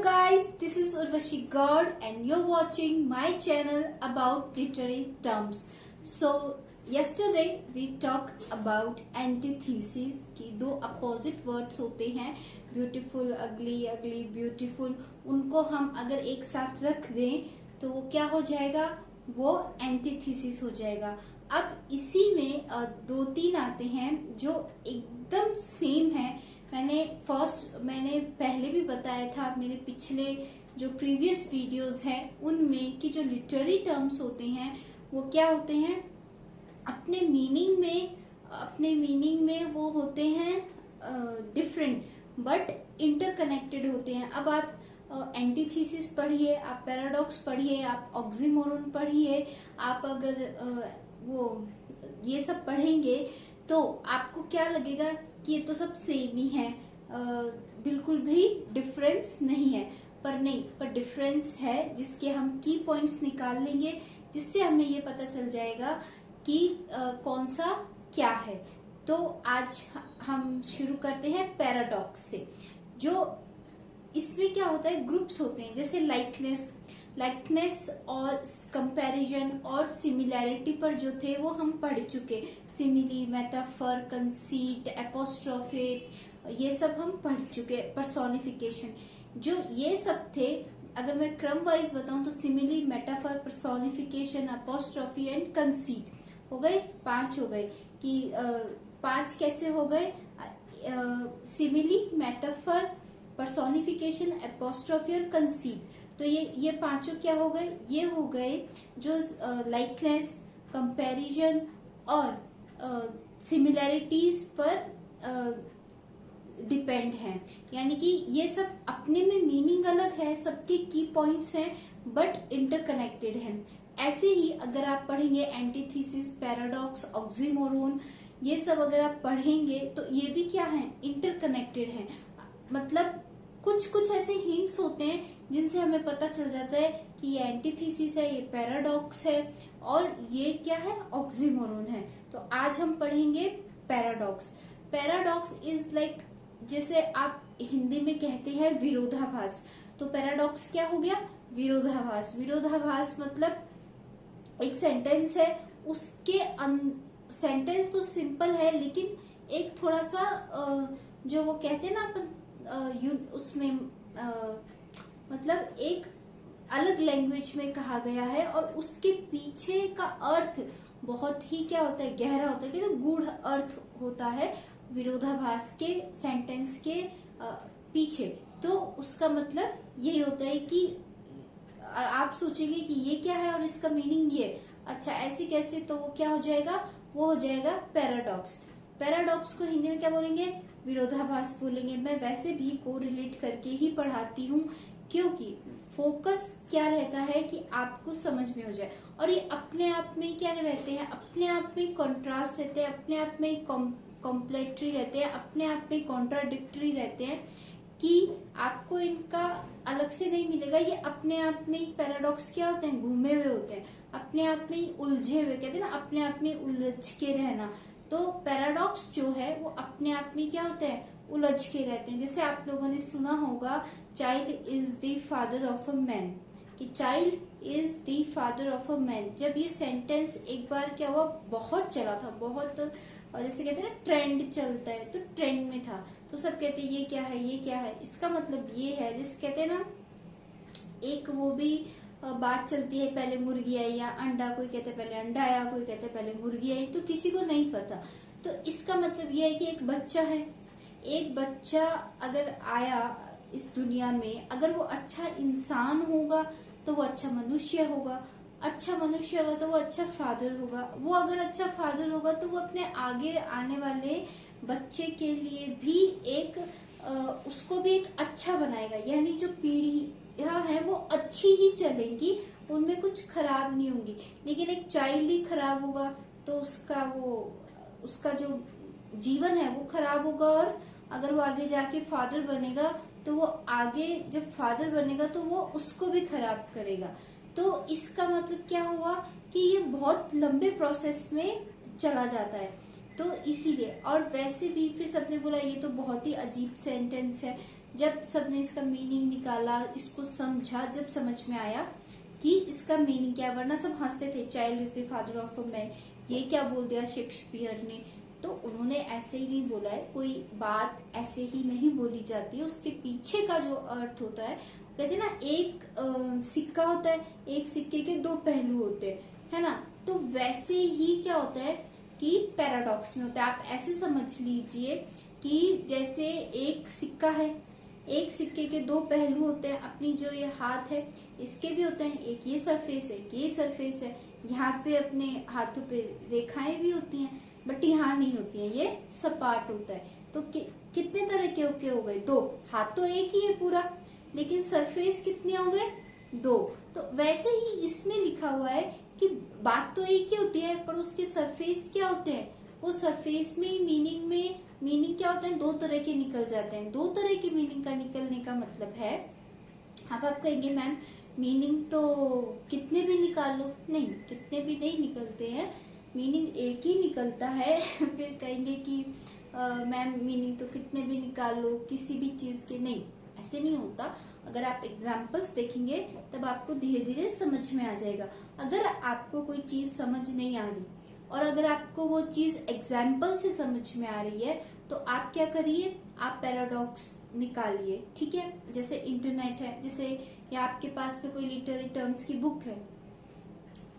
guys, this is Urvashi Gaur and you're watching my channel about literary terms. So yesterday we talked about antithesis कि दो opposite words होते हैं beautiful, ugly, ugly, beautiful. उनको हम अगर एक साथ रख दें तो वो क्या हो जाएगा, वो antithesis हो जाएगा. अब इसी में दो तीन आते हैं जो एकदम सेम है. मैंने पहले भी बताया था मेरे पिछले जो प्रीवियस वीडियोस हैं उनमें कि जो लिटरेरी टर्म्स होते हैं वो क्या होते हैं, अपने मीनिंग में वो होते हैं डिफरेंट बट इंटरकनेक्टेड होते हैं. अब आप एंटीथीसिस पढ़िए, आप पैराडॉक्स पढ़िए, आप ऑक्सीमोरन पढ़िए, आप अगर वो ये सब पढ़ेंगे तो आपको क्या लगेगा कि ये तो सब सेम ही है, बिल्कुल भी डिफरेंस नहीं है. पर नहीं, पर डिफरेंस है जिसके हम की पॉइंट्स निकाल लेंगे जिससे हमें ये पता चल जाएगा कि कौन सा क्या है. तो आज हम शुरू करते हैं पैराडॉक्स से. जो इसमें क्या होता है, ग्रुप्स होते हैं जैसे लाइकनेस और कंपैरिजन और सिमिलैरिटी पर जो थे वो हम पढ़ चुके. सिमिली, मेटाफर, कंसीट, एपोस्ट्रोफे, ये सब हम पढ़ चुके. पर्सोनिफिकेशन, जो ये सब थे अगर मैं क्रम वाइज बताऊं तो simile, metaphor, personification, apostrophe and conceit हो गए. 5 हो गए कि 5 कैसे हो गए, सिमिली, मेटाफर, पर्सोनिफिकेशन, एपोस्ट्रोफी और कंसीट. तो ये पांचों क्या हो गए, ये हो गए जो लाइकनेस, कंपैरिजन और सिमिलैरिटीज पर डिपेंड हैं. यानी कि ये सब अपने में मीनिंग अलग है, सबके की पॉइंट्स हैं बट इंटरकनेक्टेड हैं. ऐसे ही अगर आप पढ़ेंगे एंटीथीसिस, पैराडॉक्स, ऑक्सीमोरोन, ये सब अगर आप पढ़ेंगे तो ये भी क्या है, इंटरकनेक्टेड है. मतलब कुछ ऐसे हिंट्स होते हैं जिनसे हमें पता चल जाता है कि ये एंटीथीसिस है, ये पैराडॉक्स है और ये क्या है, ऑक्सीमोरोन है. तो आज हम पढ़ेंगे पैराडॉक्स. पैराडॉक्स इज लाइक जैसे आप हिंदी में कहते हैं विरोधाभास, तो पैराडॉक्स क्या हो गया, विरोधाभास. विरोधाभास मतलब एक सेंटेंस है, उसके सेंटेंस तो सिंपल है लेकिन एक थोड़ा सा जो वो कहते हैं ना अपन उसमें मतलब एक अलग लैंग्वेज में कहा गया है और उसके पीछे का अर्थ बहुत ही क्या होता है, गहरा होता है, कि गूढ़ अर्थ होता है विरोधाभास के सेंटेंस के पीछे. तो उसका मतलब यही होता है कि आप सोचेंगे कि ये क्या है और इसका मीनिंग ये, अच्छा ऐसे कैसे, तो वो क्या हो जाएगा, वो हो जाएगा पैराडॉक्स. पैराडॉक्स को हिंदी में क्या बोलेंगे, विरोधाभास बोलेंगे. मैं वैसे भी कोरिलेट करके ही पढ़ाती हूँ क्योंकि फोकस क्या रहता है कि आपको समझ में हो जाए. और ये अपने आप में क्या रहते हैं, अपने आप में कॉन्ट्रास्ट रहते हैं, अपने आप में कॉम्प्लेमेंट्री रहते हैं, अपने आप में कॉन्ट्राडिक्टरी रहते हैं कि आपको इनका अलग से नहीं मिलेगा. ये अपने आप में ही पैराडॉक्स क्या होते हैं, घूमे हुए होते हैं, अपने आप में ही उलझे हुए, कहते हैं ना अपने आप में उलझ के रहना. तो पैराडॉक्स जो है वो अपने आप में क्या होते हैं, उलझ के रहते हैं. जैसे आप लोगों ने सुना होगा child is the father of a man, कि child is the father of a man. जब ये सेंटेंस एक बार क्या हुआ, बहुत चला था, बहुत, और जैसे कहते हैं ना ट्रेंड चलता है, तो ट्रेंड में था तो सब कहते हैं ये क्या है, ये क्या है. इसका मतलब ये है, जिसे कहते हैं ना एक वो भी बात चलती है, पहले मुर्गी आई या अंडा, कोई कहते पहले अंडा आया, कोई कहते पहले मुर्गी आई, तो किसी को नहीं पता. तो इसका मतलब ये है कि एक बच्चा है, एक बच्चा अगर आया इस दुनिया में, अगर वो अच्छा इंसान होगा तो वो अच्छा मनुष्य होगा, अच्छा मनुष्य होगा तो वो अच्छा फादर होगा, वो अगर अच्छा फादर होगा तो वो अपने आगे आने वाले बच्चे के लिए भी एक उसको भी एक अच्छा बनाएगा. यानी जो पीढ़ी है वो अच्छी ही चलेगी, उनमें कुछ खराब नहीं होंगी. लेकिन एक चाइल्ड ही खराब होगा तो उसका जो जीवन है वो खराब होगा. और अगर वो आगे जाके फादर बनेगा तो वो आगे जब फादर बनेगा तो वो उसको भी खराब करेगा. तो इसका मतलब क्या हुआ कि ये बहुत लंबे प्रोसेस में चला जाता है. तो इसीलिए। और वैसे भी फिर सबने बोला ये तो बहुत ही अजीब सेंटेंस है। जब सबने इसका मीनिंग निकाला, इसको समझा, जब समझ में आया कि इसका मीनिंग क्या है, वरना सब हंसते थे, child is the father of a man, ये क्या बोल दिया शेक्सपियर ने। तो उन्होंने ऐसे ही नहीं बोला है, कोई बात ऐसे ही नहीं बोली जाती है, उसके पीछे का जो अर्थ होता है, कहते हैं ना एक सिक्का होता है, एक सिक्के के दो पहलू होते हैं, है ना। तो वैसे ही क्या होता है कि पैराडॉक्स में होता है। आप ऐसे समझ लीजिए कि जैसे एक सिक्का है, एक सिक्के के दो पहलू होते हैं। अपनी जो ये हाथ है इसके भी होते हैं, एक ये सरफेस है, ये सरफेस है। यहाँ पे अपने हाथों पे रेखाएं भी होती हैं, बट यहाँ नहीं होती हैं, ये सपाट होता है। तो कितने तरह के हो गए? दो। हाथ तो एक ही है पूरा, लेकिन सरफेस कितने हो गए? दो। तो वैसे ही इसमें लिखा हुआ है कि बात तो एक ही होती है, पर उसके सरफेस क्या होते हैं, वो सरफेस में मीनिंग क्या होता है, दो तरह के निकल जाते हैं। दो तरह के मीनिंग का निकलने का मतलब है, अब आप कहेंगे मैम मीनिंग तो कितने भी निकाल लो, नहीं, कितने भी नहीं निकलते हैं, मीनिंग एक ही निकलता है। फिर कहेंगे कि मैम मीनिंग तो कितने भी निकाल लो किसी भी चीज के, नहीं, ऐसे नहीं होता। अगर आप एग्जाम्पल्स देखेंगे तब आपको धीरे धीरे समझ में आ जाएगा। अगर आपको कोई चीज समझ नहीं आ रही और अगर आपको वो चीज एग्जाम्पल से समझ में आ रही है, तो आप क्या करिए, आप पैराडॉक्स निकालिए, ठीक है। जैसे इंटरनेट है, जैसे या आपके पास में कोई लिटरेरी टर्म्स की बुक है,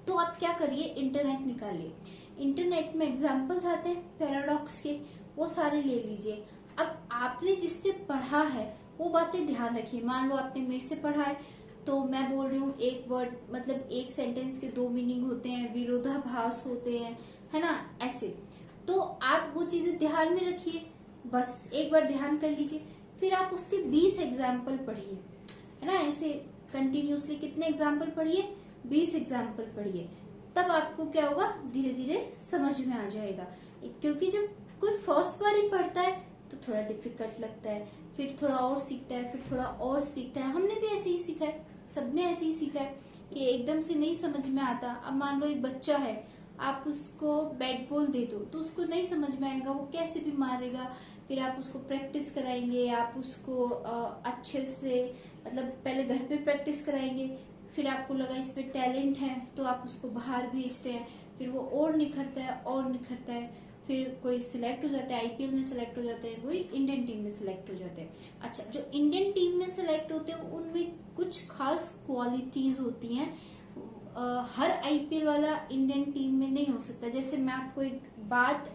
तो आप क्या करिए, इंटरनेट निकालिए। इंटरनेट में एग्जाम्पल्स आते हैं पैराडॉक्स के, वो सारे ले लीजिए। अब आपने जिससे पढ़ा है वो बातें ध्यान रखिए। मान लो आपने मेरे से पढ़ा है, तो मैं बोल रही हूँ एक वर्ड, मतलब एक सेंटेंस के दो मीनिंग होते हैं, विरोधाभास होते हैं, है ना, ऐसे। तो आप वो चीजें ध्यान में रखिए, बस एक बार ध्यान कर लीजिए। फिर आप उसके 20 एग्जाम्पल पढ़िए, है ना, ऐसे कंटिन्यूसली कितने एग्जाम्पल पढ़िए, 20 एग्जाम्पल पढ़िए। तब आपको क्या होगा, धीरे धीरे समझ में आ जाएगा। क्योंकि जब कोई फर्स्ट बार ही पढ़ता है तो थोड़ा डिफिकल्ट लगता है, फिर थोड़ा और सीखता है, फिर थोड़ा और सीखता है। हमने भी ऐसे ही सीखा है, सबने ऐसे ही सीखा है कि एकदम से नहीं समझ में आता। अब मान लो एक बच्चा है, आप उसको बैट बॉल दे दो तो उसको नहीं समझ में आएगा, वो कैसे भी मारेगा। फिर आप उसको प्रैक्टिस कराएंगे, आप उसको अच्छे से, मतलब पहले घर पे प्रैक्टिस कराएंगे, फिर आपको लगा इस पे टैलेंट है तो आप उसको बाहर भेजते हैं, फिर वो और निखरता है और निखरता है, फिर कोई सिलेक्ट हो जाता है, आईपीएल में सिलेक्ट हो जाते हैं, कोई इंडियन टीम में सिलेक्ट हो जाते हैं। अच्छा, जो इंडियन टीम में सिलेक्ट होते हैं उनमें कुछ खास क्वालिटीज होती हैं, हर आईपीएल वाला इंडियन टीम में नहीं हो सकता। जैसे मैं आपको एक बात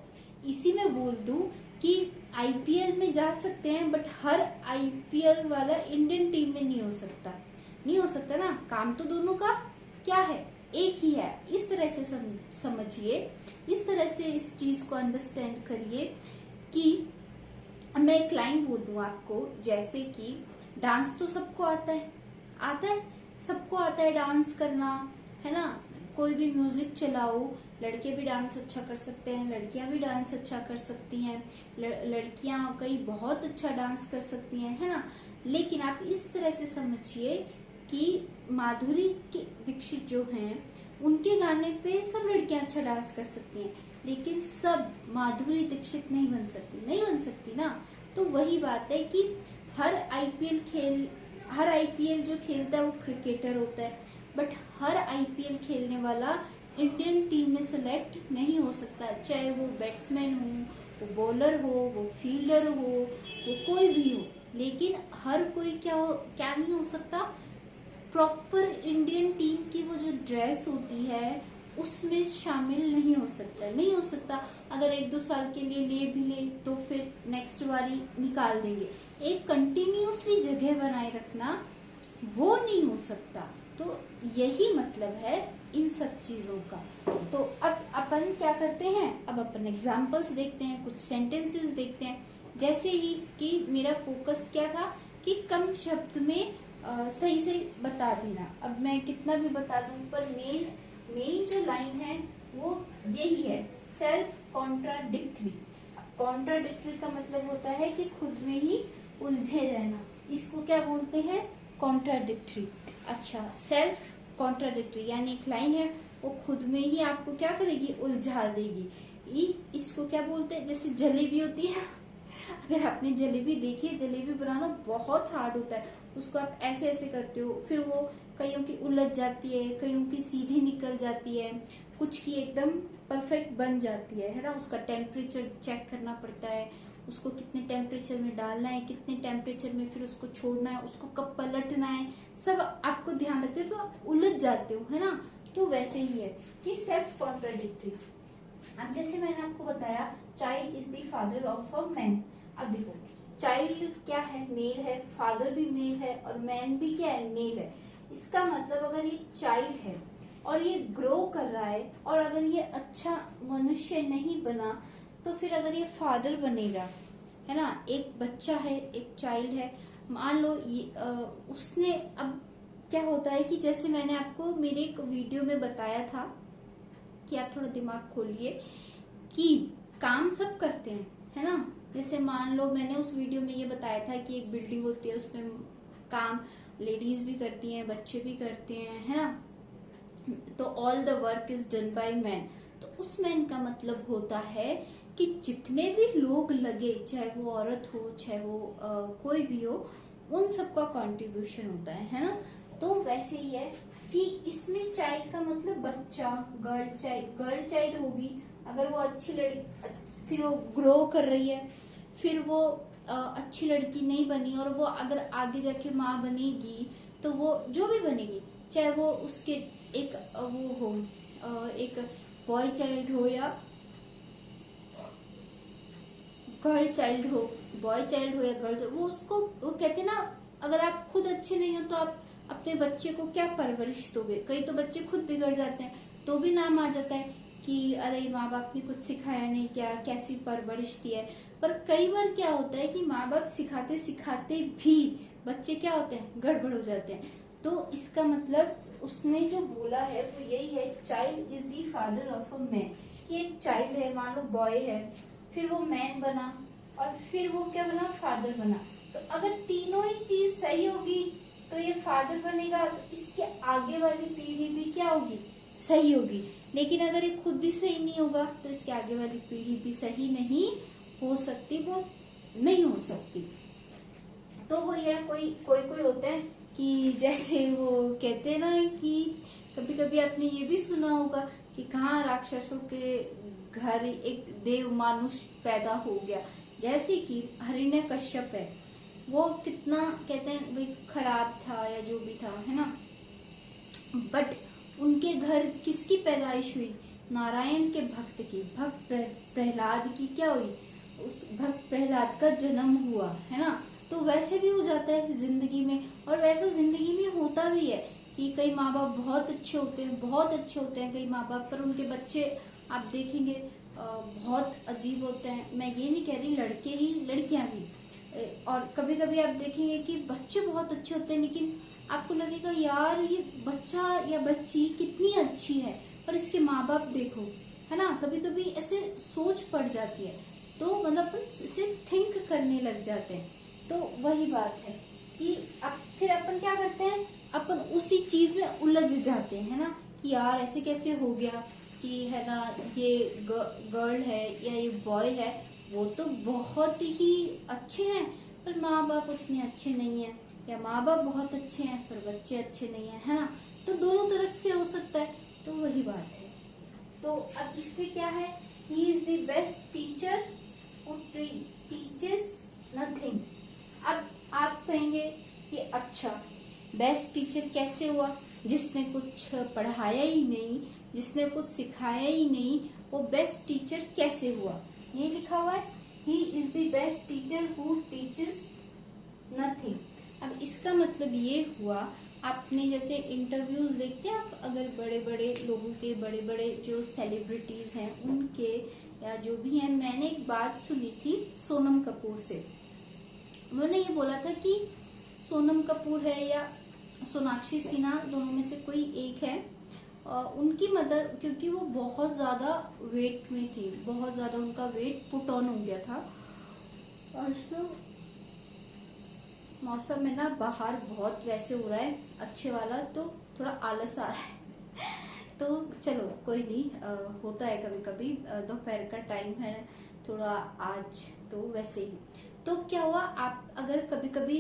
इसी में बोल दूं कि आईपीएल में जा सकते हैं, बट हर आईपीएल वाला इंडियन टीम में नहीं हो सकता, नहीं हो सकता ना। काम तो दोनों का क्या है, एक ही है। इस तरह से समझिए, इस तरह से इस चीज को अंडरस्टैंड करिए कि मैं एक लाइन बोल दूं आपको, जैसे कि डांस तो सबको आता है, सबको आता है डांस करना, है ना। कोई भी म्यूजिक चलाओ, लड़के भी डांस अच्छा कर सकते हैं, लड़कियां भी डांस अच्छा कर सकती हैं, लड़कियां कई बहुत अच्छा डांस कर सकती हैं, है ना। लेकिन आप इस तरह से समझिए कि माधुरी दीक्षित जो हैं, उनके गाने पे सब लड़कियां अच्छा डांस कर सकती हैं, लेकिन सब माधुरी दीक्षित नहीं बन सकती ना। तो वही बात है कि हर आईपीएल जो खेलता है वो क्रिकेटर होता है, बट हर आईपीएल खेलने वाला इंडियन टीम में सिलेक्ट नहीं हो सकता, चाहे वो बैट्समैन हो, वो बॉलर हो, वो फील्डर हो, वो कोई भी हो। लेकिन हर कोई क्या नहीं हो सकता, प्रॉपर इंडियन टीम की वो जो ड्रेस होती है उसमें शामिल नहीं हो सकता। अगर 1-2 साल के लिए भी ले तो फिर नेक्स्ट बारी निकाल देंगे। एक कंटिन्यूसली जगह बनाए रखना वो नहीं हो सकता। तो यही मतलब है इन सब चीजों का। तो अब अपन क्या करते हैं, अब अपन एग्जाम्पल्स देखते हैं, कुछ सेंटेंसेस देखते हैं। जैसे ही कि मेरा फोकस क्या था कि कम शब्द में सही से बता देना। अब मैं कितना भी बता दूं, पर मेन जो लाइन है वो यही है, सेल्फ कॉन्ट्राडिक्टरी। कॉन्ट्राडिक्टरी का मतलब होता है कि खुद में ही उलझे रहना, इसको क्या बोलते हैं, कॉन्ट्राडिक्टरी। अच्छा, सेल्फ कॉन्ट्राडिक्टरी यानी एक लाइन है वो खुद में ही आपको क्या करेगी, उलझा देगी। इसको क्या बोलते हैं, जैसे जलेबी होती है अगर आपने जलेबी देखी है, जलेबी बनाना बहुत हार्ड होता है। उसको आप ऐसे ऐसे करते हो, फिर वो कईयों की उलझ जाती है, कईयों की सीधी निकल जाती है, कुछ की एकदम परफेक्ट बन जाती है ना। उसका टेम्परेचर चेक करना पड़ता है, उसको कितने टेम्परेचर में डालना है, कितने टेम्परेचर में फिर उसको छोड़ना है, उसको कब पलटना है, सब आपको ध्यान रखते हो, तो आप उलझ जाते हो, है ना। तो वैसे ही है कि सेल्फ कॉन्ट्राडिक्टरी। अब जैसे मैंने आपको बताया child is the father of a man. अब देखो चाइल्ड क्या है, मेल है, फादर भी मेल है और मैन भी क्या है, मेल है। इसका मतलब अगर ये चाइल्ड है और ये ग्रो कर रहा है और अगर ये अच्छा मनुष्य नहीं बना, तो फिर अगर ये फादर बनेगा, है ना, एक बच्चा है, एक चाइल्ड है, मान लो ये उसने, अब क्या होता है कि जैसे मैंने आपको मेरे एक वीडियो में बताया था कि आप थोड़ा दिमाग खोलिए कि काम सब करते हैं, है ना। जैसे मान लो मैंने उस वीडियो में ये बताया था कि एक बिल्डिंग होती है, उसमें काम लेडीज भी करती हैं, बच्चे भी करते हैं, है ना। तो all the work is done by man. तो उस मैन का मतलब होता है कि जितने भी लोग लगे, चाहे वो औरत हो, चाहे वो कोई भी हो, उन सबका कंट्रीब्यूशन होता है ना। तो वैसे ही है कि इसमें चाइल्ड का मतलब बच्चा, गर्ल चाइल्ड होगी अगर वो अच्छी लड़की, फिर वो ग्रो कर रही है, फिर वो अच्छी लड़की नहीं बनी और वो अगर आगे जाके माँ बनेगी, तो वो जो भी बनेगी, चाहे वो उसके एक वो हो, एक बॉय चाइल्ड हो या गर्ल चाइल्ड हो, बॉय चाइल्ड हो या गर्ल, वो उसको, वो कहते ना, अगर आप खुद अच्छे नहीं हो तो आप अपने बच्चे को क्या परवरिश दोगे। कई तो बच्चे खुद बिगड़ जाते हैं, तो भी नाम आ जाता है कि अरे माँ बाप ने कुछ सिखाया नहीं, क्या कैसी परवरिश दी है। पर कई बार क्या होता है कि माँ बाप सिखाते सिखाते भी बच्चे क्या होते हैं, गड़बड़ हो जाते हैं। तो इसका मतलब उसने जो बोला है वो यही है, child is the father of a man. कि एक चाइल्ड है, मान लो बॉय है, फिर वो मैन बना और फिर वो क्या बना, फादर बना। तो अगर तीनों ही चीज सही होगी तो ये फादर बनेगा, तो इसके आगे वाली पीढ़ी भी क्या होगी, सही होगी। लेकिन अगर ये खुद भी सही नहीं होगा तो इसके आगे वाली पीढ़ी भी सही नहीं हो सकती, वो नहीं हो सकती। तो वो ये कोई कोई कोई होता है कि जैसे वो कहते हैं ना कि कभी कभी आपने ये भी सुना होगा कि कहाँ राक्षसों के घर एक देव मानुष पैदा हो गया। जैसे कि हिरण्यकश्यप है, वो कितना कहते हैं भाई खराब था या जो भी था, है ना, बट उनके घर किसकी पैदाइश हुई, नारायण के भक्त की, भक्त प्रहलाद की क्या हुई, उस भक्त प्रहलाद का जन्म हुआ, है ना। तो वैसे भी हो जाता है जिंदगी में, और वैसा जिंदगी में होता भी है कि कई माँ बाप बहुत अच्छे होते हैं, बहुत अच्छे होते हैं कई माँ बाप, पर उनके बच्चे आप देखेंगे बहुत अजीब होते हैं। मैं ये नहीं कह रही लड़के ही, लड़कियां भी। और कभी कभी आप देखेंगे कि बच्चे बहुत अच्छे होते हैं, लेकिन आपको लगेगा यार ये बच्चा या बच्ची कितनी अच्छी है, पर इसके माँ बाप देखो, है ना। कभी कभी ऐसे सोच पड़ जाती है, तो मतलब इसे थिंक करने लग जाते हैं। तो वही बात है कि अब फिर अपन क्या करते हैं, अपन उसी चीज में उलझ जाते हैं, है ना, कि यार ऐसे कैसे हो गया कि, है ना, ये गर्ल है या ये बॉय है, वो तो बहुत ही अच्छे हैं पर माँ बाप उतने अच्छे नहीं है, या माँ बाप बहुत अच्छे हैं पर बच्चे अच्छे नहीं है ना। तो दोनों तरफ से हो सकता है, तो वही बात है। तो अब इसमें क्या है, he is the best teacher who teaches nothing. अब आप कहेंगे कि अच्छा बेस्ट टीचर कैसे हुआ, जिसने कुछ पढ़ाया ही नहीं, जिसने कुछ सिखाया ही नहीं, वो बेस्ट टीचर कैसे हुआ। ये लिखा हुआ है, he is the best teacher who teaches nothing. अब इसका मतलब ये हुआ, आपने जैसे इंटरव्यूज देखते हैं आप, अगर बड़े बड़े लोगों के, बड़े बड़े जो सेलिब्रिटीज हैं उनके, या जो भी हैं, मैंने एक बात सुनी थी सोनम कपूर से। उन्होंने ये बोला था कि सोनम कपूर है या सोनाक्षी सिन्हा, दोनों में से कोई एक है, उनकी मदर, क्योंकि वो बहुत ज्यादा वेट में थी, बहुत ज्यादा उनका वेट पुट ऑन हो गया था। और तो मौसम में ना बाहर बहुत वैसे हो रहा है अच्छे वाला, तो थोड़ा आलस आ रहा है तो चलो कोई नहीं, होता है कभी कभी, दोपहर का टाइम है थोड़ा आज, तो वैसे ही। तो क्या हुआ, आप अगर कभी कभी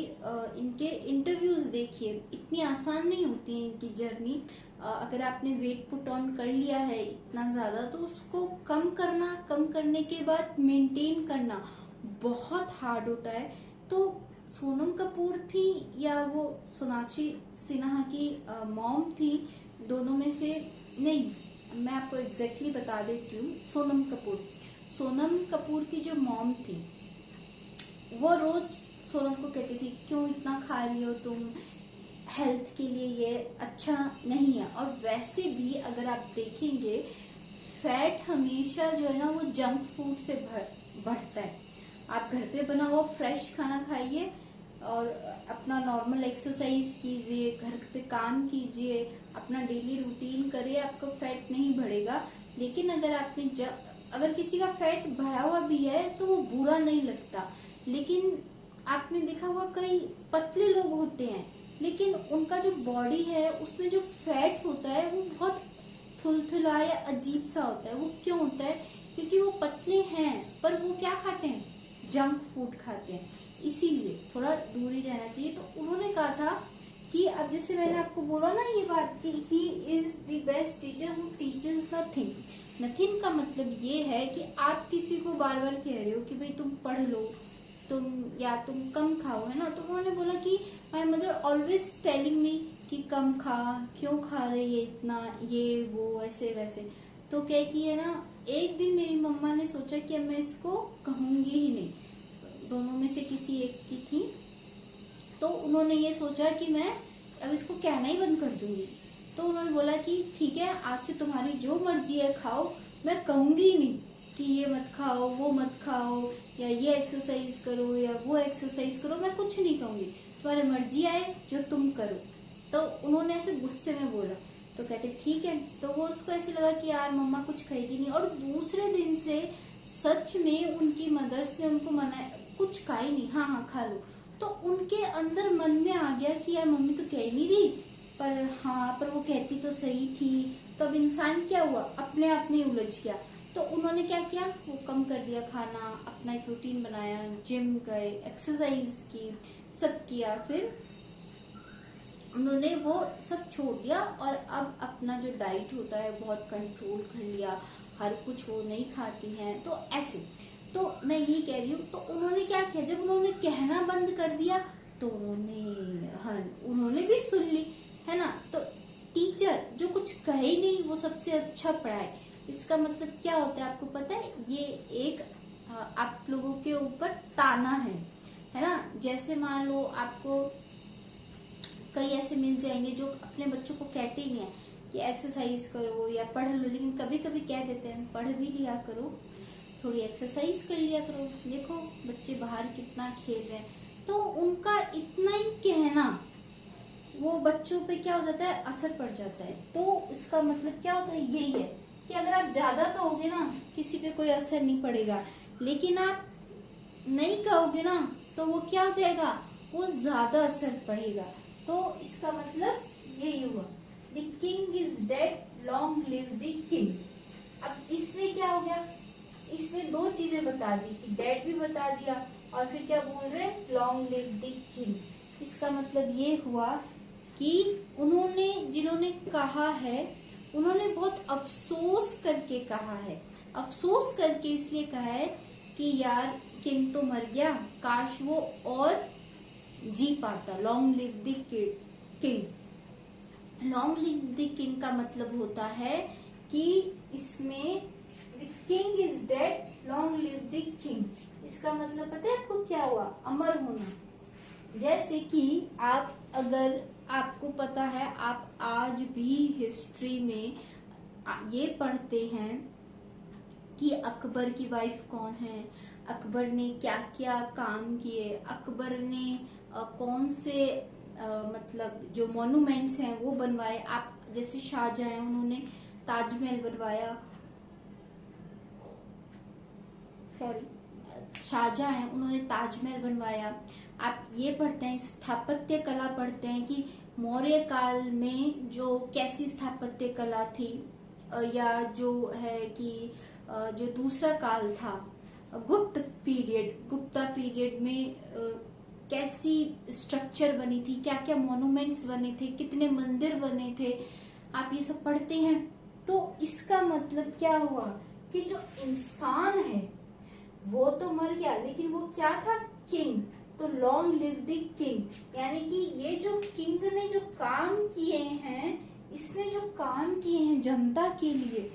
इनके इंटरव्यूज देखिए, इतनी आसान नहीं होती है इनकी जर्नी। अगर आपने वेट पुट ऑन कर लिया है इतना ज्यादा, तो उसको कम करना, कम करने के बाद मेंटेन करना बहुत हार्ड होता है। तो सोनम कपूर थी या वो सोनाक्षी सिन्हा की मॉम थी, दोनों में से, नहीं मैं आपको एग्जैक्टली बता देती हूँ। सोनम कपूर की जो मॉम थी, वो रोज सोनम को कहती थी क्यों इतना खा रही हो तुम, हेल्थ के लिए ये अच्छा नहीं है। और वैसे भी अगर आप देखेंगे, फैट हमेशा जो है ना वो जंक फूड से बढ़ता है। आप घर पे बना हुआ फ्रेश खाना खाइए और अपना नॉर्मल एक्सरसाइज कीजिए, घर पे काम कीजिए, अपना डेली रूटीन करिए, आपका फैट नहीं बढ़ेगा। लेकिन अगर आपने अगर किसी का फैट बढ़ा हुआ भी है तो वो बुरा नहीं लगता। लेकिन आपने देखा होगा कई पतले लोग होते हैं, लेकिन उनका जो बॉडी है उसमें जो फैट होता है वो बहुत थुलथुला या अजीब सा होता है। वो क्यों होता है? क्योंकि वो पतले हैं पर वो क्या खाते हैं, जंक फूड खाते हैं, इसीलिए थोड़ा दूरी रहना चाहिए। तो उन्होंने कहा था कि अब जैसे मैंने आपको बोला ना ये बात कि he is the best teacher who teachers nothing. Nothing का मतलब ये है कि आप किसी को बार बार कह रहे हो कि भाई तुम पढ़ लो, तुम कम खाओ, है ना। तो उन्होंने बोला कि my mother always telling me कि कम खा, क्यों खा रही है इतना, ये वो ऐसे वैसे। तो क्या कि है ना, एक दिन मेरी मम्मा ने सोचा कि मैं इसको कहूंगी ही नहीं, दोनों में से किसी एक की थी। तो उन्होंने ये सोचा कि मैं अब इसको कहना ही बंद कर दूंगी। तो उन्होंने बोला कि ठीक है, आज से तुम्हारी जो मर्जी है खाओ, मैं कहूंगी ही नहीं कि ये मत खाओ, वो मत खाओ, या ये एक्सरसाइज करो या वो एक्सरसाइज करो, मैं कुछ नहीं कहूंगी, तुम्हारी मर्जी आए जो तुम करो। तो उन्होंने ऐसे गुस्से में बोला। तो कहते ठीक है। तो वो उसको ऐसे लगा कि यार मम्मा कुछ कहेगी नहीं। और दूसरे दिन से सच में उनकी मदर्स ने उनको मना, कुछ खा ही नहीं, हाँ हाँ खा लो। तो उनके अंदर मन में आ गया कि यार मम्मी तो कह नहीं रही, पर हाँ पर वो कहती तो सही थी। तो अब इंसान क्या हुआ, अपने आप में उलझ गया। तो उन्होंने क्या किया, वो कम कर दिया खाना, अपना एक रूटीन बनाया, जिम गए, एक्सरसाइज की, सब किया। फिर उन्होंने वो सब छोड़ दिया और अब अपना जो डाइट होता है बहुत कंट्रोल कर लिया, हर कुछ वो नहीं खाती हैं। तो ऐसे, तो मैं यही कह रही हूँ। तो उन्होंने क्या किया, जब उन्होंने कहना बंद कर दिया तो उन्होंने भी सुन ली, है ना। तो टीचर जो कुछ कहे ही नहीं वो सबसे अच्छा पढ़ाए, इसका मतलब क्या होता है आपको पता है? ये एक आप लोगों के ऊपर ताना है ना। जैसे मान लो आपको कई ऐसे मिल जाएंगे जो अपने बच्चों को कहते ही नहीं है कि एक्सरसाइज करो या पढ़ लो, लेकिन कभी कभी कह देते हैं पढ़ भी लिया करो, थोड़ी एक्सरसाइज कर लिया करो, देखो बच्चे बाहर कितना खेल रहे हैं। तो उनका इतना ही कहना वो बच्चों पे क्या हो जाता है, असर पड़ जाता है। तो इसका मतलब क्या होता है, यही है कि अगर आप ज्यादा कहोगे ना किसी पे कोई असर नहीं पड़ेगा, लेकिन आप नहीं कहोगे ना तो वो क्या हो जाएगा, वो ज्यादा असर पड़ेगा। तो इसका मतलब यही हुआ, the king is dead, long live the king. अब इसमें क्या हो गया, इसमें दो चीजें बता दी, कि डेड भी बता दिया और फिर क्या बोल रहे हैं, लॉन्ग लिव द किंग। इसका मतलब ये हुआ कि उन्होंने, जिन्होंने कहा है, उन्होंने बहुत अफसोस करके कहा है। अफसोस करके इसलिए कहा है कि यार किंग तो मर गया, काश वो और जी पाता। Long live the king. Long live the king का मतलब होता है कि इसमें the king is dead, long live the king. इसका मतलब पता है आपको क्या हुआ, अमर होना। जैसे कि आप, अगर आपको पता है, आप आज भी हिस्ट्री में ये पढ़ते हैं कि अकबर की वाइफ कौन है, अकबर ने क्या क्या काम किए, अकबर ने कौन से मतलब जो मॉन्यूमेंट्स हैं वो बनवाए। आप जैसे शाहजहां, उन्होंने ताजमहल बनवाया, सॉरी शाहजहां हैं, उन्होंने ताजमहल बनवाया। आप ये पढ़ते हैं, स्थापत्य कला पढ़ते हैं कि मौर्य काल में जो कैसी स्थापत्य कला थी, या जो है कि जो दूसरा काल था गुप्ता पीरियड में कैसी स्ट्रक्चर बनी थी, क्या क्या मॉन्यूमेंट्स बने थे, कितने मंदिर बने थे, आप ये सब पढ़ते हैं। तो इसका मतलब क्या हुआ कि जो इंसान है वो तो मर गया, लेकिन वो क्या था? किंग। तो लॉन्ग लिव द किंग, यानी कि ये जो किंग ने जो काम किए हैं, इसने जो काम किए हैं जनता के लिए,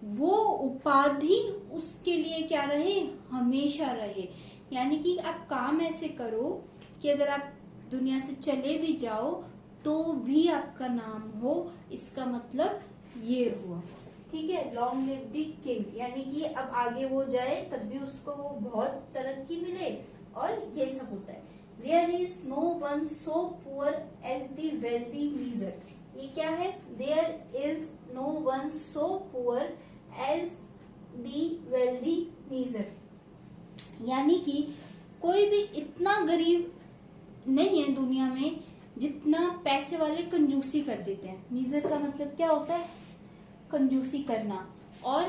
वो उपाधि उसके लिए क्या रहे? हमेशा रहे। यानी कि आप काम ऐसे करो कि अगर आप दुनिया से चले भी जाओ तो भी आपका नाम हो, इसका मतलब ये हुआ। ठीक है, लॉन्ग लिव द किंग, यानी कि अब आगे वो जाए तब भी उसको वो बहुत तरक्की मिले, और ये सब होता है। There is no one so poor as the wealthy miser. ये क्या है? There is no one so poor as the wealthy miser, यानी कि कोई भी इतना गरीब नहीं है दुनिया में जितना पैसे वाले कंजूसी कर देते हैं। मीजर का मतलब क्या होता है? कंजूसी करना। और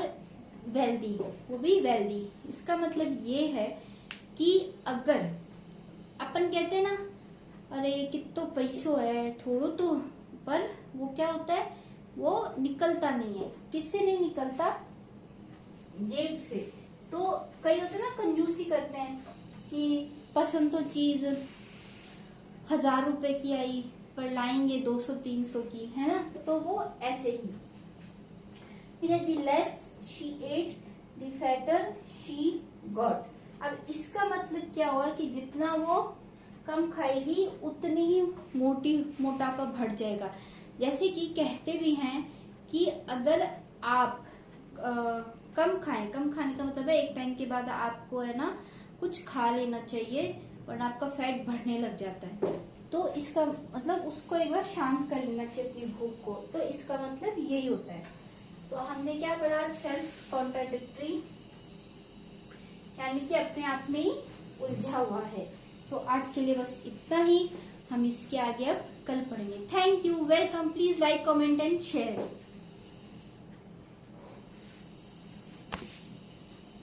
वेल्दी, वो भी वेल्दी, इसका मतलब ये है कि अगर अपन कहते हैं ना, अरे कितो पैसो है थोड़ो तो, पर वो क्या होता है? वो निकलता नहीं है। किससे नहीं निकलता? जेब से। तो कई होते ना कंजूसी करते हैं कि पसंद तो चीज 1000 रुपए की आई पर लाएंगे 200-300 की, है ना? तो वो ऐसे ही। The less she ate, the fatter she got। अब इसका मतलब क्या हुआ कि जितना वो कम खाएगी उतनी ही मोटापा बढ़ जाएगा। जैसे कि कहते भी हैं कि अगर आप कम खाएं, कम खाने का मतलब है एक टाइम के बाद आपको है ना कुछ खा लेना चाहिए, वरना आपका फैट बढ़ने लग जाता है। तो इसका मतलब उसको एक बार शांत कर लेना चाहिए अपनी भूख को। तो इसका मतलब यही होता है। तो हमने क्या पढ़ा? सेल्फ कॉन्ट्राडिक्टरी, यानी कि अपने आप में ही उलझा हुआ है। तो आज के लिए बस इतना ही, हम इसके आगे अब कल पढ़ेंगे। Thank you, welcome, please like, comment and share.